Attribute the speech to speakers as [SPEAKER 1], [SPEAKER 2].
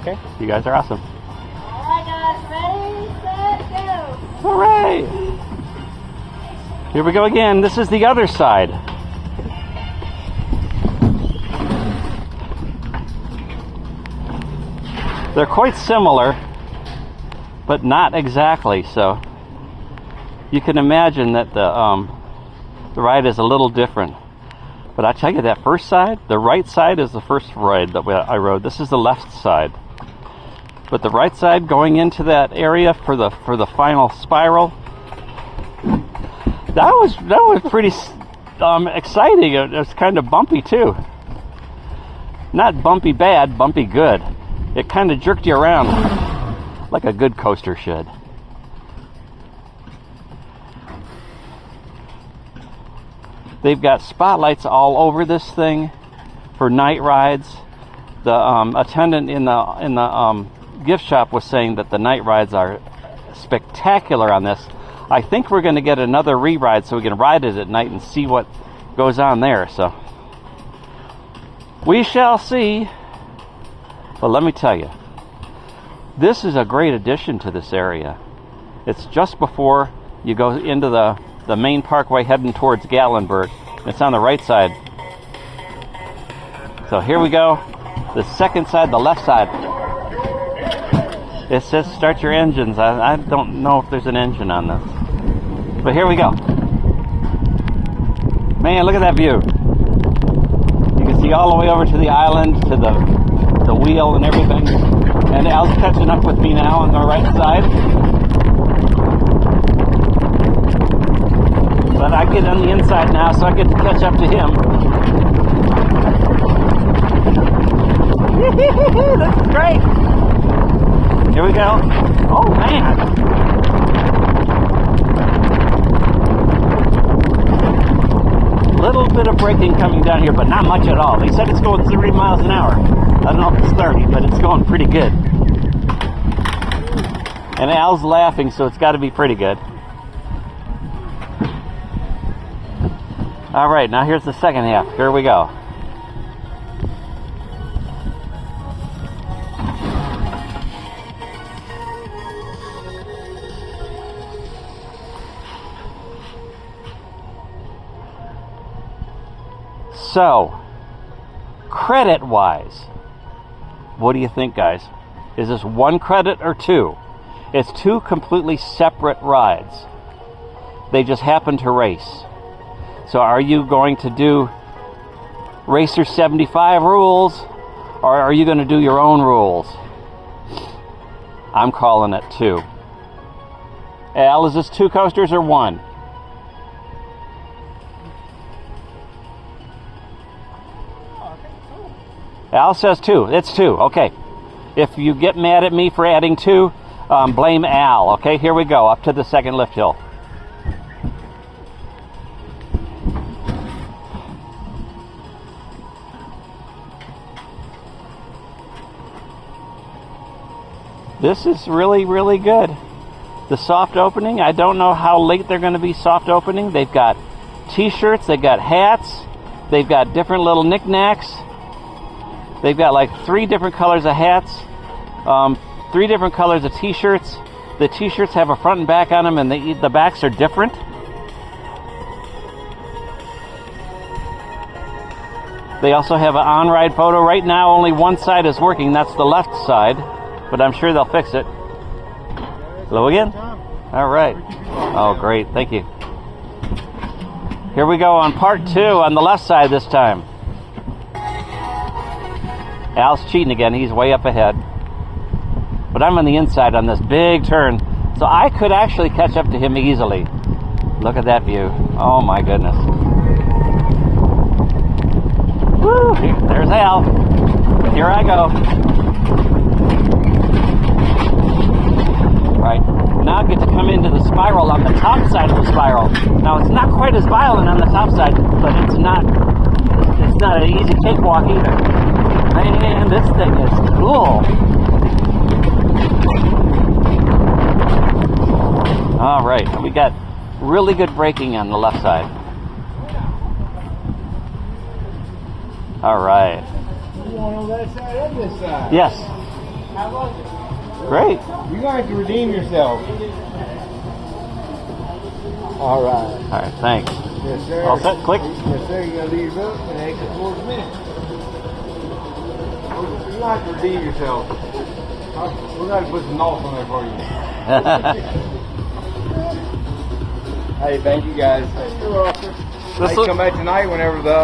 [SPEAKER 1] Okay, you guys are awesome.
[SPEAKER 2] Alright guys, ready, set, go!
[SPEAKER 1] Hooray! Here we go again. This is the other side. They're quite similar, but not exactly. So you can imagine that the ride is a little different. But I tell you, that first side, the right side is the first ride that I rode. This is the left side. But the right side going into that area for the final spiral, that was pretty exciting. It was kind of bumpy too. Not bumpy bad, bumpy good. It kind of jerked you around like a good coaster should. They've got spotlights all over this thing for night rides. The attendant in the gift shop was saying that the night rides are spectacular on this. I think we're going to get another re-ride so we can ride it at night and see what goes on there. So we shall see. But let me tell you, this is a great addition to this area. It's just before you go into the main parkway heading towards Gatlinburg. It's on the right side. So here we go. The second side, the left side. It says start your engines. I don't know if there's an engine on this. But here we go. Man, look at that view. You can see all the way over to the island, to the wheel and everything. And Al's catching up with me now on the right side. But I get on the inside now, so I get to catch up to him. This is great. Here we go. Oh, man. Little bit of braking coming down here, but not much at all. They said it's going 30 miles an hour. I don't know if it's 30, but it's going pretty good. And Al's laughing, so it's got to be pretty good. All right, now here's the second half. Here we go. So, credit-wise, what do you think, guys? Is this one credit or two? It's two completely separate rides. They just happen to race. So are you going to do Racer 75 rules, or are you going to do your own rules? I'm calling it two. Al, is this two coasters or one? Al says two. It's two. Okay. If you get mad at me for adding two, blame Al. Okay, here we go. Up to the second lift hill. This is really, really good. The soft opening, I don't know how late they're going to be soft opening. They've got t-shirts, they've got hats, they've got different little knickknacks. They've got like 3 different colors of hats, 3 different colors of t-shirts. The t-shirts have a front and back on them, and the backs are different. They also have an on-ride photo. Right now, only one side is working. That's the left side, but I'm sure they'll fix it. Hello again. All right. Oh, great. Thank you. Here we go on part 2 on the left side this time. Al's cheating again. He's way up ahead. But I'm on the inside on this big turn, so I could actually catch up to him easily. Look at that view. Oh, my goodness. Woo! There's Al. Here I go. Right. Now I get to come into the spiral on the top side of the spiral. Now, it's not quite as violent on the top side, but it's not an easy cakewalk either. Man, this thing is cool. All right, we got really good braking on the left side. All right.
[SPEAKER 3] You want on that side and this side?
[SPEAKER 1] Yes. Great.
[SPEAKER 3] You're going to have to redeem yourself. All right.
[SPEAKER 1] All right, thanks.
[SPEAKER 3] Yes, sir.
[SPEAKER 1] All set, click.
[SPEAKER 3] Yes, sir. You're going to do your book and exit towards me. You're going to have to redeem yourself. We're going to put some NOS on there for you. Hey, thank you guys. You're welcome. Hey, come back tonight whenever the